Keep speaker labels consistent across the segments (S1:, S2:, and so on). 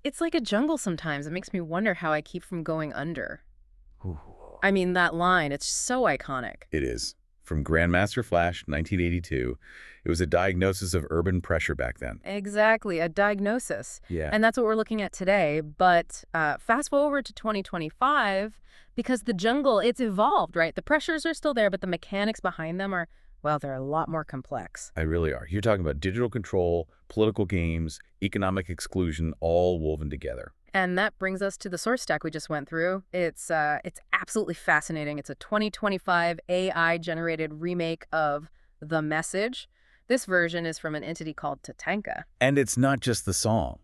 S1: It's like a jungle sometimes. It makes me wonder how I keep from going under.
S2: Ooh.
S1: I mean, that line, it's so iconic.
S2: It is. From Grandmaster Flash, 1982. It was a diagnosis of urban pressure back then.
S1: Exactly, a diagnosis.
S2: Yeah.
S1: And that's what we're looking at today. But fast forward to 2025, because the jungle, it's evolved, right? The pressures are still there, but the mechanics behind them are, well, they're a lot more complex.
S2: I really are. You're talking about digital control, political games, economic exclusion, all woven together.
S1: And that brings us to the source stack we just went through. It's absolutely fascinating. It's a 2025 AI-generated remake of The Message. This version is from an entity called TATANKA.
S2: And it's not just the song.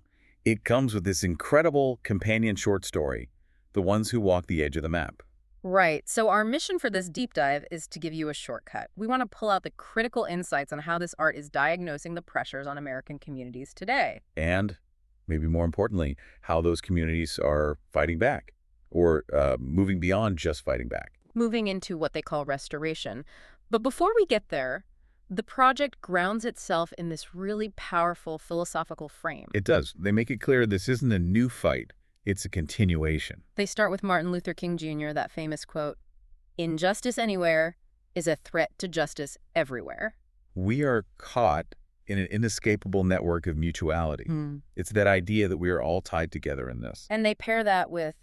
S2: It comes with this incredible companion short story, The Ones Who Walk the Edge of the Map.
S1: Right. So our mission for this deep dive is to give you a shortcut. We want to pull out the critical insights on how this art is diagnosing the pressures on American communities today.
S2: And, maybe more importantly, how those communities are fighting back, or moving beyond just fighting back.
S1: Moving into what they call restoration. But before we get there, the project grounds itself in this really powerful philosophical frame.
S2: It does. They make it clear this isn't a new fight. It's a continuation.
S1: They start with Martin Luther King Jr., that famous quote, "Injustice anywhere is a threat to justice everywhere."
S2: We are caught in an inescapable network of mutuality. It's that idea that we are all tied together in this.
S1: And they pair that with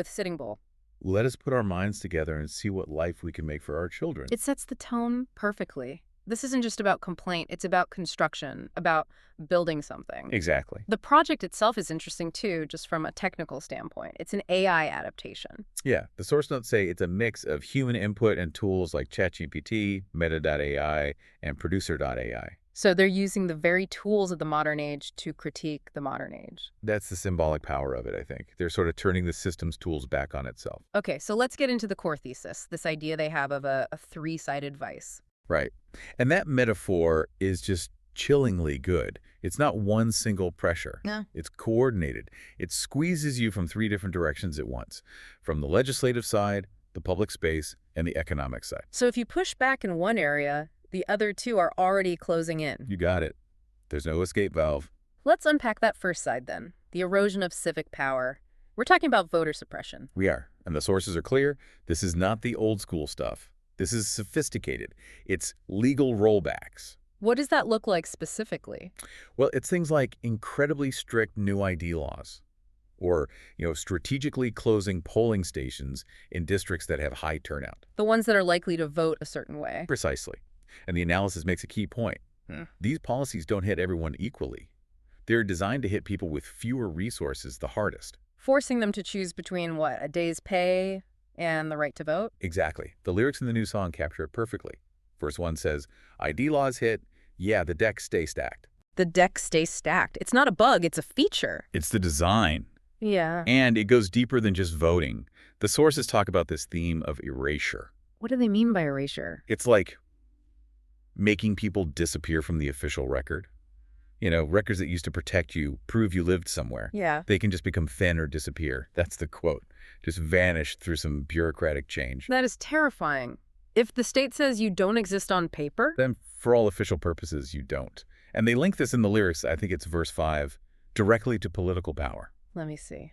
S1: Sitting Bull.
S2: Let us put our minds together and see what life we can make for our children.
S1: It sets the tone perfectly. This isn't just about complaint, it's about construction, about building something.
S2: Exactly.
S1: The project itself is interesting too, just from a technical standpoint. It's an AI adaptation.
S2: Yeah, the source notes say it's a mix of human input and tools like ChatGPT, Meta.ai, and Producer.ai.
S1: So they're using the very tools of the modern age to critique the modern age.
S2: That's the symbolic power of it, I think. They're sort of turning the system's tools back on itself.
S1: Okay, so let's get into the core thesis, this idea they have of a three-sided vice.
S2: Right. And that metaphor is just chillingly good. It's not one single pressure.
S1: No.
S2: It's coordinated. It squeezes you from three different directions at once, from the legislative side, the public space, and the economic side.
S1: So if you push back in one area, the other two are already closing in.
S2: You got it. There's no escape valve.
S1: Let's unpack that first side then, the erosion of civic power. We're talking about voter suppression.
S2: We are. And the sources are clear. This is not the old school stuff. This is sophisticated. It's legal rollbacks.
S1: What does that look like specifically?
S2: Well, it's things like incredibly strict new ID laws, or, strategically closing polling stations in districts that have high turnout.
S1: The ones that are likely to vote a certain way.
S2: Precisely. And the analysis makes a key point. These policies don't hit everyone equally. They're designed to hit people with fewer resources the hardest.
S1: Forcing them to choose between, what, a day's pay and the right to vote?
S2: Exactly. The lyrics in the new song capture it perfectly. Verse 1 says, ID laws hit, yeah, the decks stay stacked.
S1: The deck stays stacked. It's not a bug, it's a feature.
S2: It's the design.
S1: Yeah.
S2: And it goes deeper than just voting. The sources talk about this theme of erasure.
S1: What do they mean by erasure?
S2: It's like making people disappear from the official record. Records that used to protect you, prove you lived somewhere.
S1: Yeah.
S2: They can just become thin or disappear. That's the quote. Just vanish through some bureaucratic change.
S1: That is terrifying. If the state says you don't exist on paper,
S2: Then for all official purposes, you don't. And they link this in the lyrics, I think it's verse 5, directly to political power.
S1: let me see.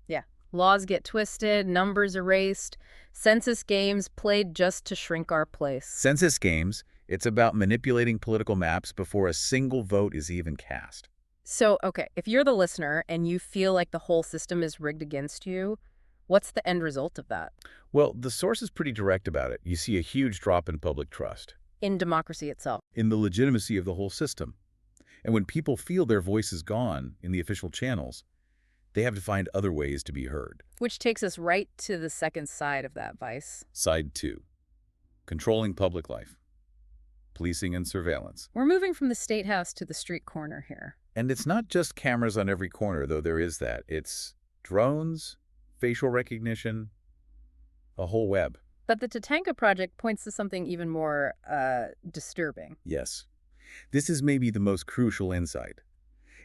S1: Yeah. Laws get twisted, numbers erased, census games played just to shrink our place.
S2: Census games, it's about manipulating political maps before a single vote is even cast.
S1: So, okay, if you're the listener and you feel like the whole system is rigged against you, what's the end result of that?
S2: Well, the source is pretty direct about it. You see a huge drop in public trust,
S1: In democracy itself.
S2: in the legitimacy of the whole system. And when people feel their voice is gone in the official channels, they have to find other ways to be heard.
S1: Which takes us right to the second side of that vice.
S2: Side 2. Controlling public life. Policing and surveillance.
S1: We're moving from the state house to the street corner here.
S2: And it's not just cameras on every corner, though there is that. It's drones, facial recognition, a whole web.
S1: But the TATANKA project points to something even more disturbing.
S2: Yes. This is maybe the most crucial insight.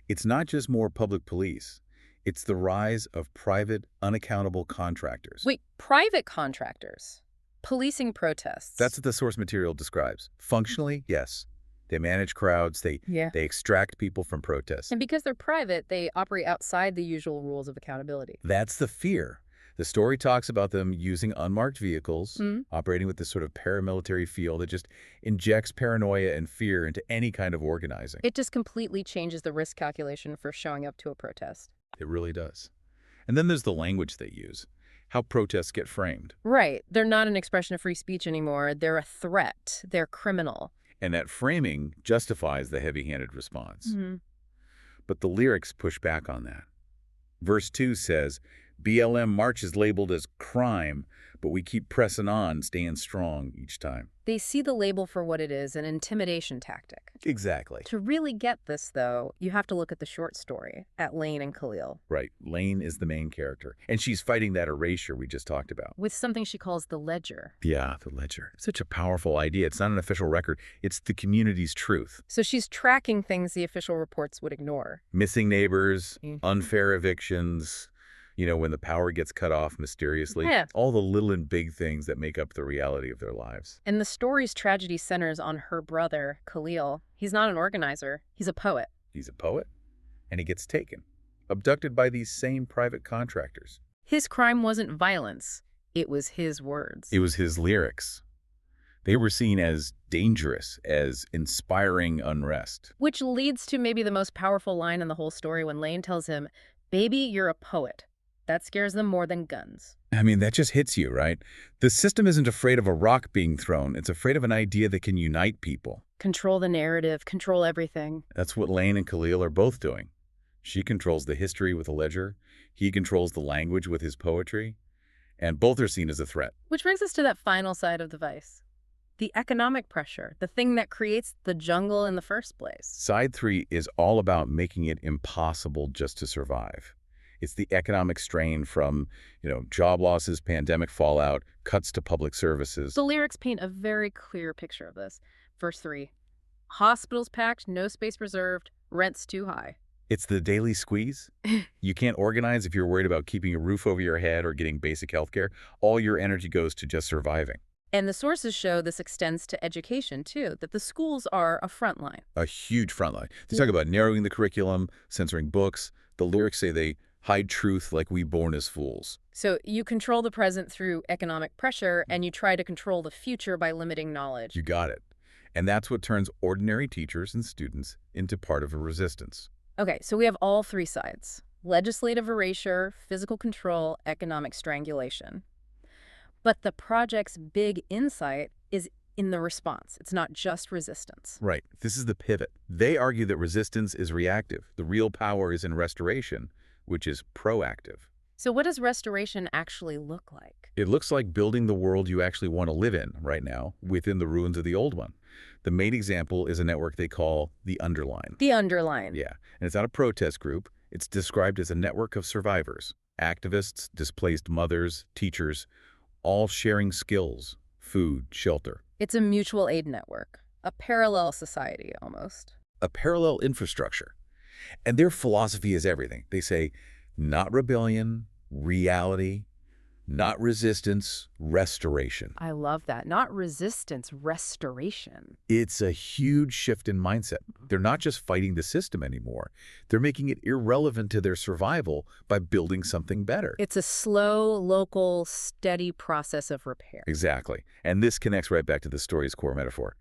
S2: It's not just more public police. It's the rise of private, unaccountable contractors.
S1: Wait, private contractors? Policing protests?
S2: That's what the source material describes. Functionally, yes. They manage crowds. They extract people from protests.
S1: And because they're private, they operate outside the usual rules of accountability.
S2: That's the fear. The story talks about them using unmarked vehicles, operating with this sort of paramilitary feel that just injects paranoia and fear into any kind of organizing.
S1: It just completely changes the risk calculation for showing up to a protest.
S2: It really does. And then there's the language they use, how protests get framed.
S1: Right. They're not an expression of free speech anymore. They're a threat. They're criminal.
S2: And that framing justifies the heavy-handed response. But the lyrics push back on that. Verse 2 says, BLM march is labeled as crime, but we keep pressing on, staying strong each time.
S1: They see the label for what it is, an intimidation tactic.
S2: Exactly.
S1: To really get this, though, you have to look at the short story, at Lane and Khalil.
S2: Right. Lane is the main character, and she's fighting that erasure we just talked about.
S1: With something she calls the ledger.
S2: Yeah, the ledger. Such a powerful idea. It's not an official record. It's the community's truth.
S1: So she's tracking things the official reports would ignore.
S2: Missing neighbors, unfair evictions, when the power gets cut off mysteriously.
S1: Yeah.
S2: All the little and big things that make up the reality of their lives.
S1: And the story's tragedy centers on her brother, Khalil. He's not an organizer. He's a poet.
S2: He's a poet, and he gets taken, abducted by these same private contractors.
S1: His crime wasn't violence. It was his words.
S2: It was his lyrics. They were seen as dangerous, as inspiring unrest.
S1: Which leads to maybe the most powerful line in the whole story when Lane tells him, "Baby, you're a poet." That scares them more than guns.
S2: I mean, that just hits you, right? The system isn't afraid of a rock being thrown. It's afraid of an idea that can unite people.
S1: Control the narrative, control everything.
S2: That's what Lane and Khalil are both doing. She controls the history with a ledger. He controls the language with his poetry. And both are seen as a threat.
S1: Which brings us to that final side of the vice. The economic pressure, the thing that creates the jungle in the first place.
S2: Side 3 is all about making it impossible just to survive. It's the economic strain from, job losses, pandemic fallout, cuts to public services.
S1: The lyrics paint a very clear picture of this. Verse 3, hospitals packed, no space reserved, rent's too high.
S2: It's the daily squeeze. You can't organize if you're worried about keeping a roof over your head or getting basic health care. All your energy goes to just surviving.
S1: And the sources show this extends to education, too, that the schools are a front line.
S2: A huge front line. They talk about narrowing the curriculum, censoring books. The lyrics say they hide truth like we born as fools.
S1: So you control the present through economic pressure, and you try to control the future by limiting knowledge.
S2: You got it. And that's what turns ordinary teachers and students into part of a resistance.
S1: Okay, so we have all three sides. Legislative erasure, physical control, economic strangulation. But the project's big insight is in the response. It's not just resistance.
S2: Right. This is the pivot. They argue that resistance is reactive. The real power is in restoration, which is proactive.
S1: So what does restoration actually look like?
S2: It looks like building the world you actually want to live in right now within the ruins of the old one. The main example is a network they call the Underline.
S1: The Underline.
S2: Yeah, and it's not a protest group. It's described as a network of survivors, activists, displaced mothers, teachers, all sharing skills, food, shelter.
S1: It's a mutual aid network, a parallel society almost.
S2: A parallel infrastructure. And their philosophy is everything. They say, not rebellion, reality, not resistance, restoration.
S1: I love that. Not resistance, restoration.
S2: It's a huge shift in mindset. They're not just fighting the system anymore. They're making it irrelevant to their survival by building something better.
S1: It's a slow, local, steady process of repair.
S2: Exactly. And this connects right back to the story's core metaphor,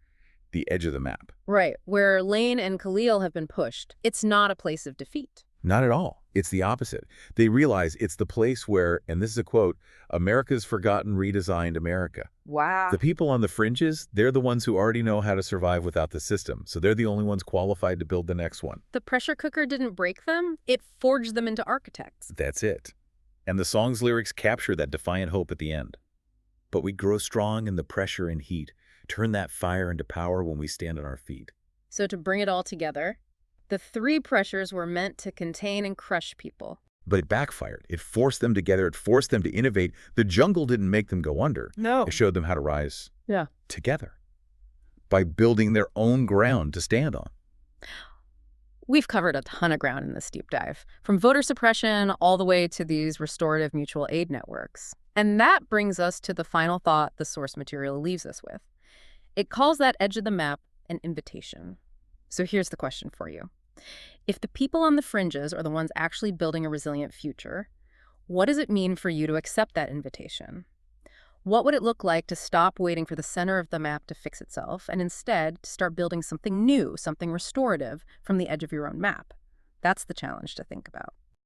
S2: the edge of the map.
S1: Right, where Lane and Khalil have been pushed. It's not a place of defeat.
S2: Not at all. It's the opposite. They realize it's the place where, and this is a quote, America's forgotten, redesigned America.
S1: Wow.
S2: The people on the fringes, they're the ones who already know how to survive without the system, so they're the only ones qualified to build the next one.
S1: The pressure cooker didn't break them. It forged them into architects.
S2: That's it. And the song's lyrics capture that defiant hope at the end. But we grow strong in the pressure and heat, turn that fire into power when we stand on our feet.
S1: So to bring it all together, the three pressures were meant to contain and crush people.
S2: But it backfired. It forced them together. It forced them to innovate. The jungle didn't make them go under.
S1: No.
S2: It showed them how to rise together by building their own ground to stand on.
S1: We've covered a ton of ground in this deep dive, from voter suppression all the way to these restorative mutual aid networks. And that brings us to the final thought the source material leaves us with. It calls that edge of the map an invitation. So here's the question for you. If the people on the fringes are the ones actually building a resilient future, what does it mean for you to accept that invitation? What would it look like to stop waiting for the center of the map to fix itself and instead start building something new, something restorative from the edge of your own map? That's the challenge to think about.